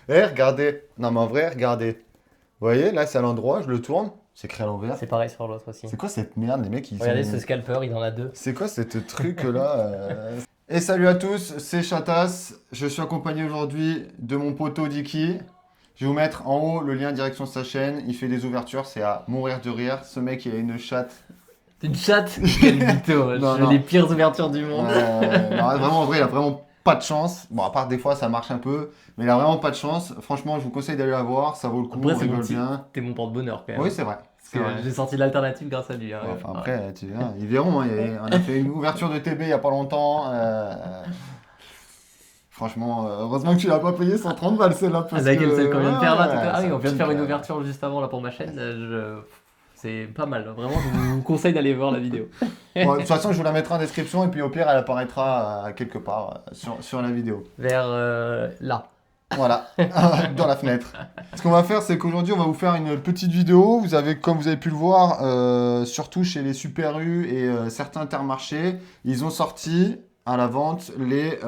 Eh, regardez. Non, mais en vrai, regardez. Vous voyez, là, c'est à l'endroit, je le tourne. C'est écrit à l'envers. C'est pareil sur l'autre aussi. C'est quoi cette merde, les mecs, ils Regardez ce sont... scalper, il en a deux. C'est quoi cette truc-là Et salut à tous, c'est Chatas. Je suis accompagné aujourd'hui de mon poteau Dicky. Je vais vous mettre en haut le lien direction sa chaîne. Il fait des ouvertures, c'est à mourir de rire. Ce mec, il a une chatte. C'est une chatte. Quel mytho. Je Non, fais non. les pires ouvertures du monde. Non, vraiment, en vrai, il a vraiment pas de chance. Bon, à part des fois, ça marche un peu. Mais il a vraiment pas de chance. Franchement, je vous conseille d'aller la voir. Ça vaut le coup, Après, on c'est mon rigole petit. bien. T'es mon porte-bonheur quand même. Oui, c'est vrai. Parce C'est que vrai. j'ai sorti l'alternative grâce à lui. Hein. Bon, enfin, Ouais. après, tu verras, ils verront. Hein, on a fait une ouverture de TB il y a pas longtemps. Franchement, heureusement que tu l'as pas payé 130 balles celle-là. Ah, Parce laquelle, celle que. qu'on vient de faire là, en tout cas. Ah c'est oui, un on vient de pic, faire une ouverture juste avant là pour ma chaîne. C'est pas mal. Vraiment, je vous conseille d'aller voir la vidéo. Bon, de toute façon, je vous la mettrai en description et puis au pire, elle apparaîtra quelque part sur la vidéo. Vers là. Voilà, dans la fenêtre. Ce qu'on va faire, c'est qu'aujourd'hui, on va vous faire une petite vidéo. Vous avez, comme vous avez pu le voir, surtout chez les Super U et certains Intermarchés, ils ont sorti à la vente les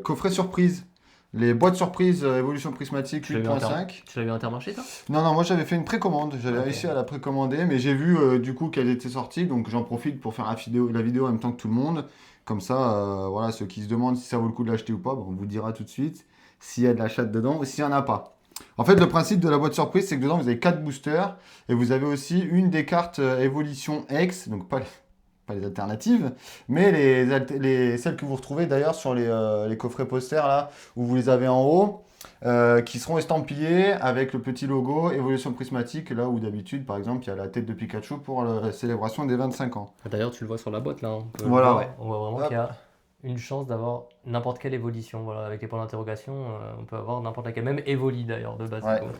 coffrets surprises. Les boîtes surprises Evolution Prismatique Tu l'as vu en 8.5. Tu l'as vu Intermarché, toi? Non, non, moi j'avais fait une précommande. J'avais Ok. réussi à la précommander, mais j'ai vu du coup qu'elle était sortie, donc j'en profite pour faire la vidéo en même temps que tout le monde. Comme ça, voilà, ceux qui se demandent si ça vaut le coup de l'acheter ou pas, bon, on vous dira tout de suite s'il y a de la chatte dedans ou s'il n'y en a pas. En fait, le principe de la boîte surprise, c'est que dedans vous avez 4 boosters et vous avez aussi une des cartes Evolution X, donc pas les alternatives, mais celles que vous retrouvez d'ailleurs sur les coffrets posters là, où vous les avez en haut. Qui seront estampillés avec le petit logo Évolution Prismatique, là où d'habitude, par exemple, il y a la tête de Pikachu pour la célébration des 25 ans. D'ailleurs, tu le vois sur la boîte là. On peut le Voilà, voir. ouais. On voit vraiment Hop. qu'il y a une chance d'avoir n'importe quelle évolution. Voilà, avec les points d'interrogation, on peut avoir n'importe laquelle. Même Evoli d'ailleurs, de base. Ouais. Du coup.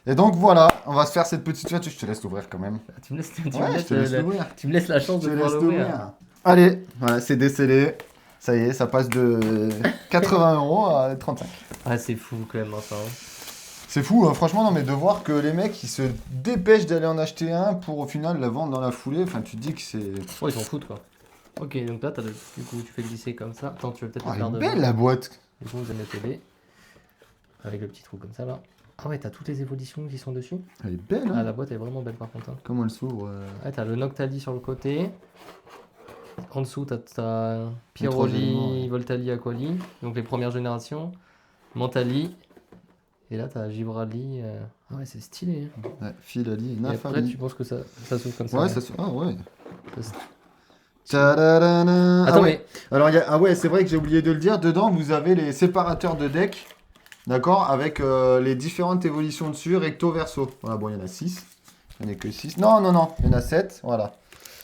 Et donc voilà, on va se faire cette petite fête. Je te laisse l'ouvrir quand même. Tu me laisses, Ouais, je te laisse l'ouvrir. tu me laisses la chance Je de te pouvoir laisse l'ouvrir. l'ouvrir. Allez, voilà, c'est décellé. Ça y est, ça passe de 80 € à 35. Ah, c'est fou quand même, hein, ça. Hein. C'est fou, hein, franchement, non, mais de voir que les mecs, ils se dépêchent d'aller en acheter un pour au final la vendre dans la foulée. Enfin, tu te dis que c'est. Oh, ils s'en foutent quoi. Ok, donc là, du coup, tu fais glisser comme ça. Attends, tu veux peut-être Oh, le elle est faire belle devant. la boîte. Du coup, vous allez le TB. Avec le petit trou comme ça là. Ah ouais, t'as toutes les évolutions qui sont dessus. Elle est belle, Ah, hein. la boîte est vraiment belle par contre. Hein. Comment elle s'ouvre Ouais, t'as le Noctali sur le côté. En dessous, t'as éléments, Pyroli, ouais. Voltali, Aquali. Donc les premières générations. Mentali. Et là, t'as Gibrali. Ah ouais, c'est stylé. Hein. Ouais, Filali, Et après, tu Nafali. penses que ça s'ouvre comme ça. Ouais, Ouais. ça se. Ah ouais. Ça, Tadadana. Ah Attends, ouais. Alors, ah ouais, c'est vrai que j'ai oublié de le dire. Dedans, vous avez les séparateurs de deck. D'accord? Avec les différentes évolutions dessus, recto, verso. Voilà, bon, il y en a 6. Il n'y en a que 6. Non, non, non. Il y en a 7. Voilà.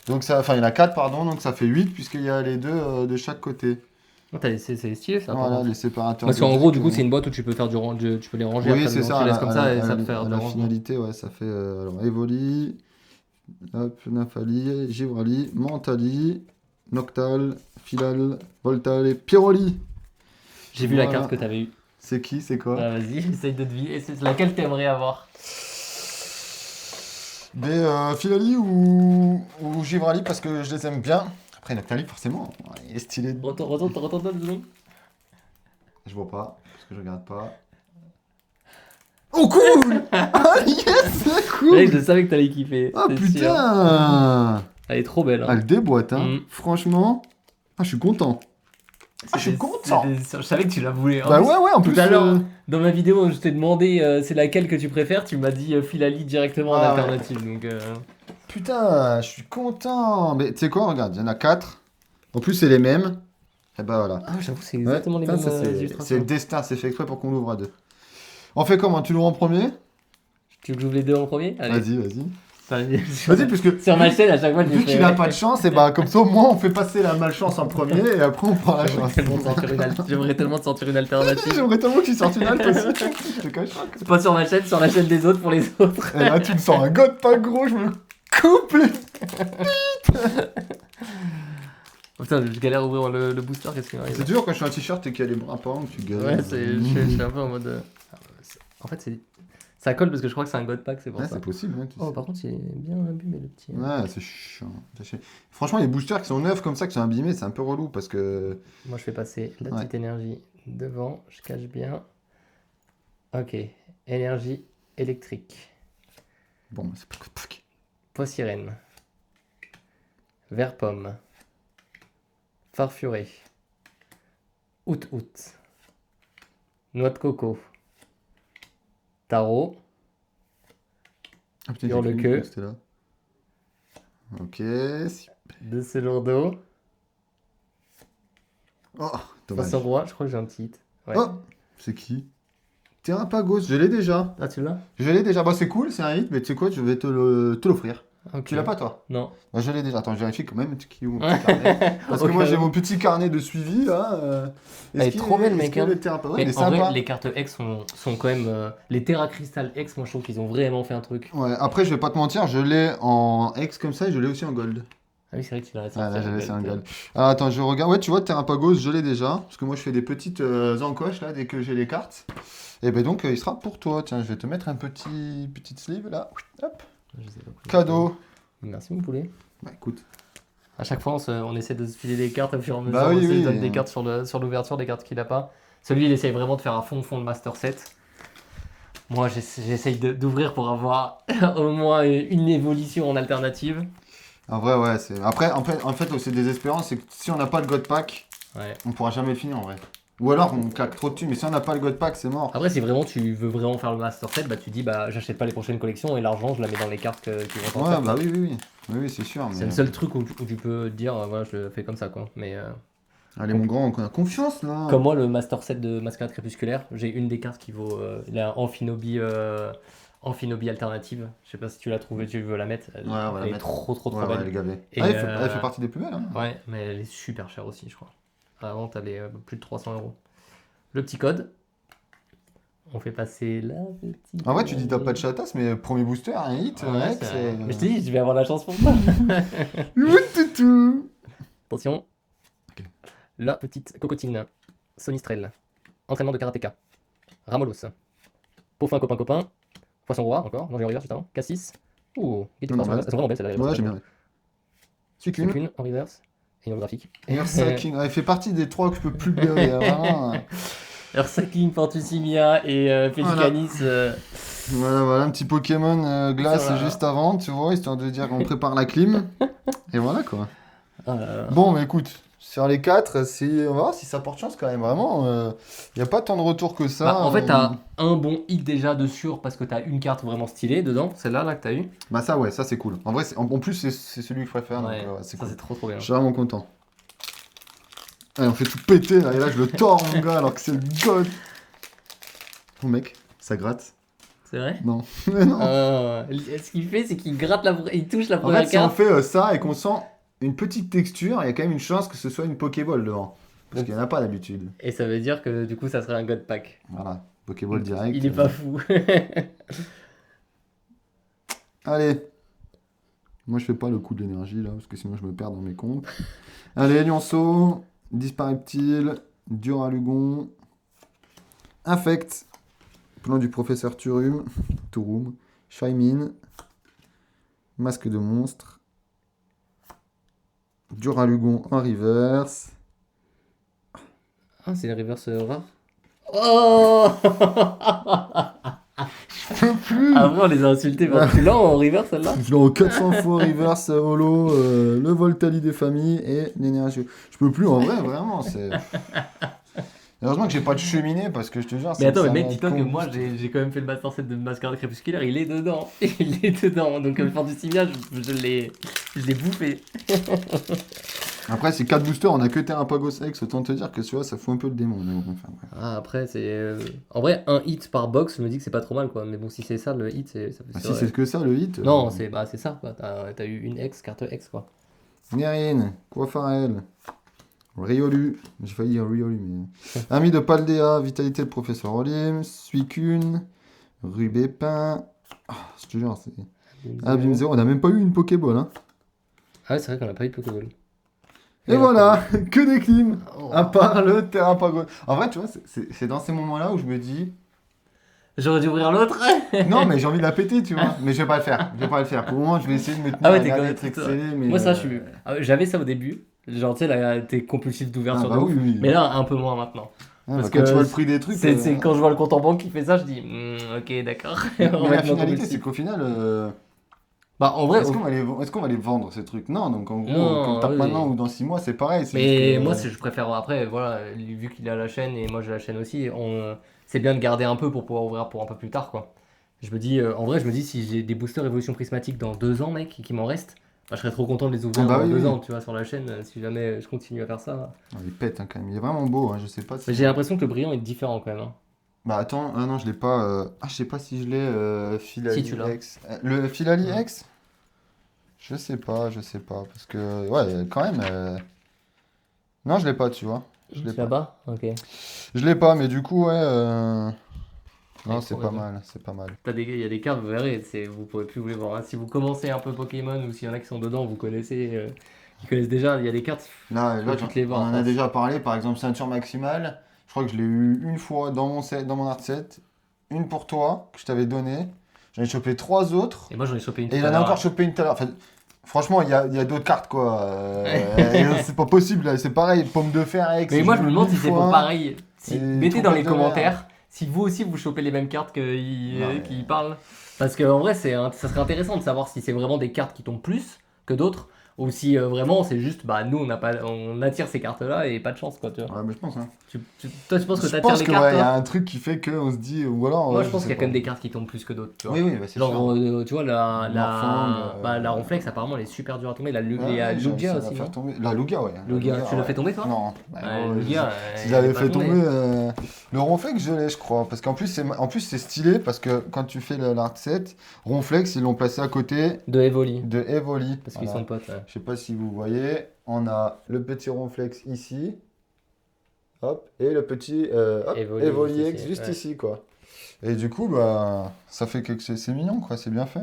Donc, ça, enfin, il y en a 4, pardon. Donc, ça fait 8, puisqu'il y a les deux de chaque côté. oh, c'est stylé ça. Par Voilà, contre. les séparateurs Parce de qu'en deck. gros, du coup, c'est une boîte où tu peux faire tu peux les ranger Oui, après. c'est Donc, ça. tu À laisses la, comme à ça la- et à ça la- te fait à de la rangement. finalité, ouais, ça fait alors, Evoli, hop, Nafali, Givrali, Mentali, Noctal, Filal, Voltal et Pyroli. J'ai vu la Voilà. carte que t'avais eue. C'est qui? C'est quoi? Ah, vas-y, essaye de deviner. C'est laquelle t'aimerais avoir? Des Filali ou Givrali parce que je les aime bien. Après, Noctali, forcément, il est stylé. Retourne 2 secondes. Je vois pas, parce que je regarde pas. Oh, cool! Ah, yes! Ouais, Cool! je savais que t'allais kiffer. Ah, c'est sûr. putain! Elle est trop belle. Ah, Hein. elle déboîte, hein. Mm. Franchement, ah, je suis content. Ah, je suis content. Je savais que tu la voulais. En Bah plus, ouais, ouais, en tout plus. à l'heure, dans ma vidéo, je t'ai demandé c'est laquelle que tu préfères. Tu m'as dit Filali directement en Ah ouais. alternative. Donc, Putain, je suis content. Mais tu sais quoi, regarde, il y en a 4. En plus, c'est les mêmes. Et bah voilà. ah, j'avoue, c'est Ouais, exactement les putain, mêmes ça, c'est le illustrations. destin, c'est fait exprès pour qu'on l'ouvre à deux. On fait comment? Tu l'ouvres en premier? Tu veux que j'ouvre les deux en premier? Allez. Vas-y, vas-y. Enfin, Vas-y, puisque sur ma chaîne, à chaque fois, je vu les qu'il fais. a pas de chance, et bah comme ça, au moins, on fait passer la malchance en premier et après, on prend la chance. J'aimerais tellement te sortir une alternative. J'aimerais tellement que tu sortes une halte aussi. Je te cache pas. C'est pas sur ma chaîne, sur la chaîne des autres pour les autres. Et là, tu me sors un god pas gros, je me coupe les... Oh, putain, je galère à ouvrir le booster, qu'est-ce qui C'est m'arrive? dur quand je suis un t-shirt et qu'il y a les bras apparents que tu galères. Ouais, je suis un peu en mode. En fait, ça colle parce que je crois que c'est un God Pack, c'est pour Ouais, ça. c'est possible, hein, tu Oh, sais. par contre, il est bien abîmé le petit. Ouais, c'est chiant. Franchement, les boosters qui sont neufs comme ça, qui sont abîmés, c'est un peu relou parce que. Moi, je fais passer la Ouais. petite énergie devant, je cache bien. Ok. Énergie électrique. Bon, bah, c'est pas compliqué. Poissirène. Vert pomme. Farfuré. Out. Noix de coco. Tarot. Ah putain, Sur j'ai le cru queue. que c'était là. Ok. De ce lourd d'eau. Oh, dommage. Poisson roi, je crois que j'ai un petit hit. Ouais. Oh, c'est qui? Terrapagos, je l'ai déjà. Ah, tu l'as? Je l'ai déjà. Bah, c'est cool, c'est un hit, mais tu sais quoi, je vais te l'offrir. Ok. Tu l'as pas, toi? Non. Bah, je l'ai déjà. Attends, je vérifie quand même qui est mon petit carnet. Parce que Au moi, cas j'ai où. mon petit carnet de suivi, là. Elle est trop belle, est-ce mec, que hein. le Terrapagos, Mais il est en vrai, sympa. les cartes X sont quand même. Les Terra Crystal X, moi je trouve qu'ils ont vraiment fait un truc. Ouais, après, je vais pas te mentir, je l'ai en X comme ça et je l'ai aussi en Gold. Ah oui, c'est vrai que tu l'as Ah, sorti. là, j'avais c'est un Gold. Alors, attends, je regarde. Ouais, tu vois, Terrapagos, je l'ai déjà. Parce que moi, je fais des petites encoches, là, dès que j'ai les cartes. Et ben donc, il sera pour toi. Tiens, je vais te mettre un petite sleeve, là. Hop. Je sais pas. Cadeau. Merci, mon poulet. Bah, écoute. À chaque fois, on essaie de se filer des cartes au fur et à mesure. Bah oui, on se oui. donne des cartes sur l'ouverture, des cartes qu'il a pas. Celui, il essaye vraiment de faire un fond de Master Set. Moi, j'essaye d'ouvrir pour avoir au moins une évolution en alternative. En vrai, ouais. Après, en fait, c'est désespérant. C'est que si on n'a pas le God Pack, Ouais. on pourra jamais le finir, en vrai. Ou alors, on claque trop dessus. Mais si on n'a pas le God Pack, c'est mort. Après, si vraiment tu veux vraiment faire le Master Set, bah tu dis bah j'achète pas les prochaines collections et l'argent je la mets dans les cartes qui vont Ouais, sortir. bah oui, oui, oui. Oui, oui, c'est sûr. C'est Mais... le seul truc où tu peux te dire voilà je le fais comme ça quoi. Mais Allez, mon grand, on a confiance, là. comme moi le Master Set de Mascarade Crépusculaire, j'ai une des cartes qui vaut la Amphinobi alternative. Je sais pas si tu l'as trouvée, tu veux la mettre. Elle, Ouais, on va la elle est mettre. trop Ouais, ouais, elle est belle. gavée. Et, Ah, elle fait partie des plus belles, hein. Ouais, mais elle est super chère aussi je crois. À la vente elle est plus de 300 €. Le petit code. On fait passer la petite. En vrai, tu dis t'as pas de chatas, mais premier booster, un hit, Ouais, mec, c'est vrai. Mais je te dis, je vais avoir la chance pour ça. Ouh-toutou. Attention. Ok. La petite cocotine. Sonistrel. Entraînement de karatéka. Ramolos. Peaufin copain. Poisson roi encore. Non, j'ai reverse juste avant. Cassis. Ouh, guide de Non, force. non, Elles sont vraiment belles celles-là. Ouais, j'aime bien. Succune. Succune en reverse. Et holographique. Ursa King, elle fait partie des trois que je peux plus blairer, vraiment. Ursa King, Fantusimia et Pelicanis. Voilà, un petit Pokémon glace Ça va. juste avant, tu vois, histoire de dire qu'on prépare la clim. Et voilà, quoi. Ah là là. Bon, mais écoute, sur les 4, on va voir si ça porte chance quand même, vraiment. Il n'y a pas tant de retours que ça. Bah, en fait, t'as un bon hit déjà de sûr parce que t'as une carte vraiment stylée dedans. Celle-là là, que t'as eu. Bah ça, ouais, ça c'est cool. En vrai, en plus, c'est celui que je préfère, Ouais, donc c'est ça cool. c'est trop bien. Je suis vraiment content. Allez, on fait tout péter là, et là je le tords mon gars alors que c'est le god. Oh mec, ça gratte. C'est vrai? Non. Mais non. Ce qu'il fait, c'est qu'il gratte il touche la En première fait, si on carte. fait ça et qu'on sent une petite texture, il y a quand même une chance que ce soit une Pokéball devant. Parce Donc- qu'il n'y en a pas d'habitude. Et ça veut dire que du coup, ça serait un God Pack. Voilà, Pokéball direct. Il est pas fou. Allez. Moi je fais pas le coup de l'énergie là, parce que sinon je me perds dans mes comptes. Allez, Lionceau, Dispareptile, Duralugon, Infect, Plan du professeur Turum, Shaymin, Masque de monstre, Duralugon en reverse. Ah, c'est le reverse rare. Oh Après, on les a insultés. Tu l'as en reverse celle-là? Je l'ai en 400 fois reverse holo, le Voltali des familles et l'énergie. Je peux plus en vrai, vraiment. Heureusement que j'ai pas de cheminée parce que je te jure. Mais attends, ça mais va mec, être dis-toi que con. moi j'ai quand même fait le Master Set de Mascarade Crépusculaire, il est dedans. Il est dedans. Donc, Fantusimia, je l'ai bouffé. Après, c'est 4 boosters, on a que Terrapagos X, autant te dire que tu vois, ça fout un peu le démon. Mais bon, enfin, bref. Ah, après, c'est. En vrai, un hit par box, je me dis que c'est pas trop mal quoi. Mais bon, si c'est ça le hit, ça fait Ah, si vrai. c'est que ça le hit. Non, c'est ça quoi. T'as eu une X, carte X quoi. Nérine, Coiffarel, Riolu, j'ai failli dire Riolu, mais. Ami de Paldea, Vitalité de Professeur Olim, Suicune, Rubépin. Ah, je te jure, c'est. Abîme Zero, on a même pas eu une Pokéball, hein. Ah ouais, c'est vrai qu'on a pas eu de Pokéball. Et voilà, que des clims, Oh. à part le Terrapagos. En vrai, tu vois, c'est dans ces moments-là où je me dis. J'aurais dû ouvrir l'autre. Non, mais j'ai envie de la péter, tu vois. Mais je vais pas le faire. Je vais pas le faire. Pour le moment, je vais essayer de me tenir Ah ouais, à t'es regarder, quand être même- excellé, mais. Moi, ça, j'avais ça au début. Genre, tu sais, là, t'es compulsif Ah, d'ouverture bah de ouf. oui, oui. Mais là, un peu moins maintenant. Parce Quand tu que vois le prix des trucs. c'est quand je vois le compte en banque qui fait ça, je dis ok, d'accord. Mais On va la mettre mon finalité, combustible. c'est qu'au final, Bah, en vrai, est-ce qu'on va les vendre ces trucs? Non, donc en gros, comme non, tape maintenant oui. ou dans 6 mois, c'est pareil. C'est juste Mais moi, que. je préfère après, voilà, vu qu'il a la chaîne et moi j'ai la chaîne aussi, c'est bien de garder un peu pour pouvoir ouvrir pour un peu plus tard, quoi. Je me dis, en vrai, je me dis, si j'ai des boosters évolution prismatique dans 2 ans, mec, et qu'il m'en reste, bah, je serais trop content de les Ah ouvrir bah dans oui, deux oui. ans, tu vois, sur la chaîne, si jamais je continue à faire ça. Ah, il pète hein, quand même. Il est vraiment beau. Hein, je sais pas Mais si. j'ai l'impression que le brillant est différent quand même, hein. Bah attends, ah non, je l'ai pas. Ah, je sais pas si je l'ai. Si Filali tu l'as. X. Le Filali Hmm. X? Je sais pas. Parce que, ouais, quand même. Non, je l'ai pas, tu vois. Je l'ai Tu pas. là-bas? Ok. Je l'ai pas, mais du coup, ouais. Il Non, est c'est trop pas bien. mal. C'est pas mal. Il y a des cartes, vous verrez, vous pourrez plus vous les voir, hein. Si vous commencez un peu Pokémon ou s'il y en a qui sont dedans, vous connaissez, qui connaissent déjà, il y a des cartes, Là, vous pouvez plus te les on voir en après. a déjà parlé. Par exemple, ceinture maximale. Je crois que je l'ai eu une fois dans mon set, dans mon art set. Une pour toi, que je t'avais donné. J'en ai chopé 3 autres. Et moi j'en ai chopé une Et tout il à en a l'heure, encore là. chopé une tout à l'heure. Enfin, franchement, il y a d'autres cartes, quoi. C'est pas possible, là. C'est pareil. Pomme de fer X, Mais je moi l'ai je me eu demande mille si c'est pour fois. pareil. Si, Et mettez dans trompette les de verre. commentaires si vous aussi vous chopez les mêmes cartes Non, mais. qui parlent. Parce qu'en vrai, ça serait intéressant de savoir si c'est vraiment des cartes qui tombent plus que d'autres. Ou si vraiment c'est juste, bah nous on attire ces cartes-là et pas de chance, quoi, tu vois. Ouais, mais je pense, hein. Toi tu penses que Je t'attires pense les que, cartes, ouais, il y a toi? un truc qui fait qu'on se dit. Ou alors, Moi ouais, je je pense qu'il sais y a quand pas. même des cartes qui tombent plus que d'autres, tu vois. Oui, oui, bah, c'est Genre, sûr. tu vois, Morphang. la Ronflex, apparemment, elle est super dure à tomber. Il y a Ouais, j'ai réussi Lugia à la aussi, faire non? tomber. La Lugia, ouais. La Lugia, Lugia, tu l'as fait ouais. tomber, toi? Non. Bah, Ouais, gros, Lugia, si elle est j'avais pas fait tombée. tomber. Le Ronflex, je l'ai, je crois. Parce qu'en plus, c'est stylé. Parce que quand tu fais l'art set, Ronflex, ils l'ont placé à côté De Evoli, de Evoli. parce qu'ils sont Voilà. potes, ouais. Je sais pas si vous voyez. On a le petit Ronflex ici. Hop. Et le petit hop, Evoli, juste Evoli ici, X juste ouais. ici, quoi. Et du coup, bah, ça fait que c'est mignon, quoi. C'est bien fait.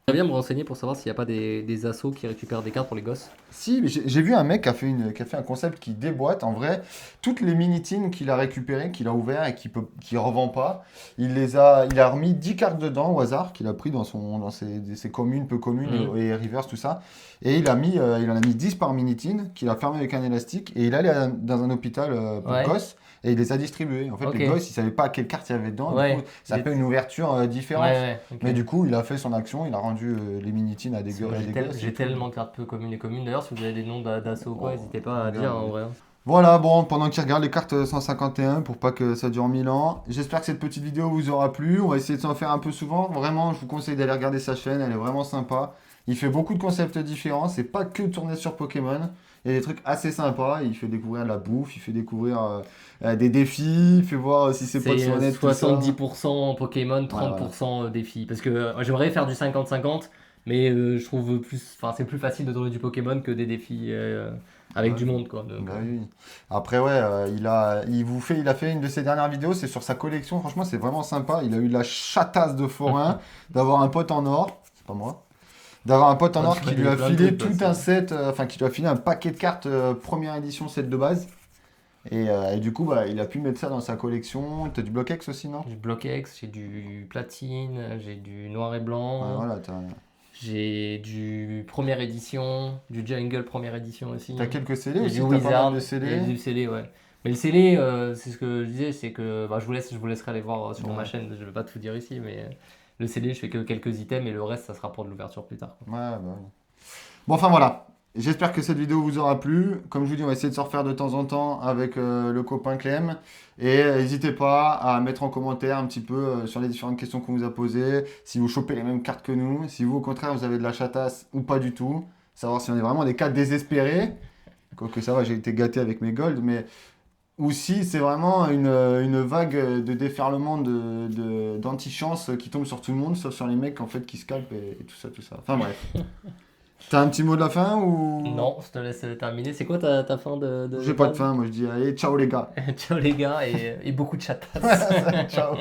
J'aimerais bien me renseigner pour savoir s'il n'y a pas des assos qui récupèrent des cartes pour les gosses. Si, mais j'ai vu un mec qui a fait un concept qui déboîte. En vrai, toutes les mini-tins qu'il a récupérées, qu'il a ouvert et qu'il revend pas, il a remis 10 cartes dedans au hasard qu'il a pris dans ses communes, peu communes Mhm. et reverse, tout ça. Et il en a mis 10 par mini-tin qu'il a fermé avec un élastique et il allait dans un hôpital pour Ouais, gosses et il les a distribués. En fait, ok. les gosses, ils savaient pas quelle carte il y avait dedans. Du coup, Ouais, ça il fait est- une ouverture ouais, différente. ouais, ok. Mais du coup, il a fait son action, il a rendu les mini-tins à Moi, à des gosses et j'ai tout. tellement de cartes peu communes et communes. D'ailleurs, si vous avez des noms d'assos ou quoi, Oh, n'hésitez pas à dire, regarde. hein, en vrai. Voilà, bon, pendant qu'il regarde les cartes 151 pour pas que ça dure 1000 ans, j'espère que cette petite vidéo vous aura plu. On va essayer de s'en faire un peu souvent. Vraiment, je vous conseille d'aller regarder sa chaîne, elle est vraiment sympa. Il fait beaucoup de concepts différents, c'est pas que tourné sur Pokémon. Il y a des trucs assez sympas. Il fait découvrir de la bouffe, il fait découvrir des défis, il fait voir si ses potes C'est sont honnêtes, tout ça. 70% Pokémon, Ouais, voilà. 30% défi. Parce que j'aimerais faire du 50-50, mais je trouve enfin, c'est plus facile de tourner du Pokémon que des défis avec Ouais. du monde, quoi. Donc, Bah oui. Après, ouais, il a fait une de ses dernières vidéos, c'est sur sa collection. Franchement, c'est vraiment sympa. Il a eu la chatasse de forain d'avoir un pote en or. C'est pas moi. D'avoir un pote en ouais, or tu qui vois, lui a plein de filé trucs, tout quoi, un set, enfin, qui lui a filé un paquet de cartes première édition, set de base. Et du coup, bah, il a pu mettre ça dans sa collection. T'as du Block-X aussi, non? J'ai du Block-X, j'ai du Platine, j'ai du Noir et Ouais, Blanc, voilà, j'ai du première édition, du Jungle première édition aussi. t'as quelques scellés J'ai aussi, du t'as pas mal Wizard de et scellés. du scellé, ouais. Mais le scellé, c'est ce que je disais, c'est que bah, je vous laisserai aller voir sur ma Ouais. chaîne, je vais pas tout dire ici, mais le scellé, je fais que quelques items et le reste, ça sera pour de l'ouverture plus tard, quoi. Ouais, bah oui. Bon, enfin voilà. J'espère que cette vidéo vous aura plu. Comme je vous dis, on va essayer de se refaire de temps en temps avec le copain Clem. Et n'hésitez pas à mettre en commentaire un petit peu sur les différentes questions qu'on vous a posées. Si vous chopez les mêmes cartes que nous. Si vous, au contraire, vous avez de la chatasse ou pas du tout. Savoir si on est vraiment des cas désespérés. Quoique ça va, j'ai été gâté avec mes golds. Mais ou si c'est vraiment une vague de déferlement d'anti-chance qui tombe sur tout le monde, sauf sur les mecs en fait qui scalpent et tout ça, tout ça. Enfin bref. T'as un petit mot de la fin ou... Non, je te laisse terminer. C'est quoi ta fin de J'ai pas de phrase? fin, moi je dis allez, ciao les gars. Ciao les gars et beaucoup de chatas. Ciao.